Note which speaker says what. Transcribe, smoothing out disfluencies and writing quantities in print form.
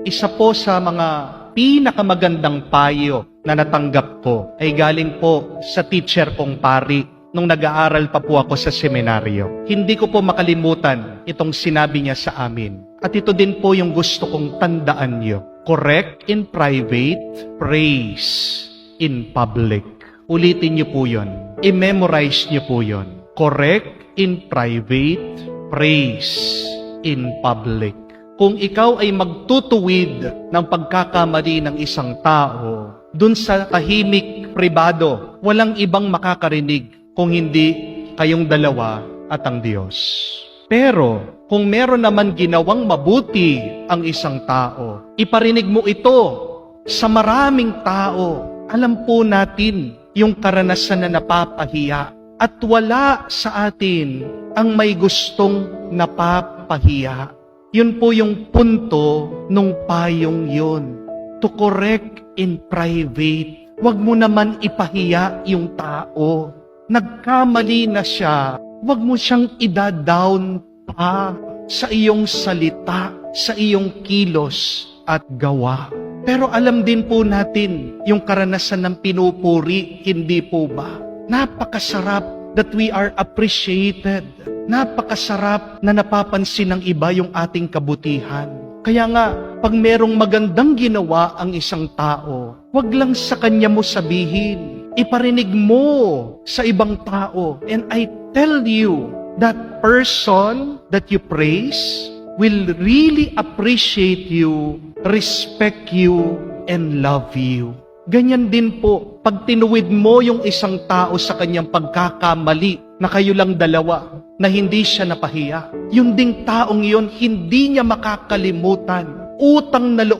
Speaker 1: Isa po sa mga pinakamagandang payo na natanggap ko ay galing po sa teacher kong pari nung nag-aaral pa po ako sa seminaryo. Hindi ko po makalimutan itong sinabi niya sa amin. At ito din po yung gusto kong tandaan niyo. Correct in private, praise in public. Ulitin niyo po yun. I-memorize niyo po yun. Correct in private, praise in public. Kung ikaw ay magtutuwid ng pagkakamali ng isang tao, dun sa tahimik pribado, walang ibang makakarinig kung hindi kayong dalawa at ang Diyos. Pero, kung meron naman ginawang mabuti ang isang tao, iparinig mo ito sa maraming tao. Alam po natin yung karanasan na napapahiya. At wala sa atin ang may gustong napapahiya. Yun po yung punto nung payong yun. To correct in private. Huwag mo naman ipahiya yung tao. Nagkamali na siya. Huwag mo siyang ida-down pa sa iyong salita, sa iyong kilos at gawa. Pero alam din po natin yung karanasan ng pinupuri, hindi po ba? Napakasarap that we are appreciated. Napakasarap na napapansin ng iba yung ating kabutihan. Kaya nga, pag merong magandang ginawa ang isang tao, wag lang sa kanya mo sabihin. Iparinig mo sa ibang tao. And I tell you, that person that you praise will really appreciate you, respect you, and love you. Ganyan din po, pag tinuwid mo yung isang tao sa kanyang pagkakamali na kayo lang dalawa, na hindi siya napahiya, yung ding taong yon hindi niya makakalimutan. Utang na loob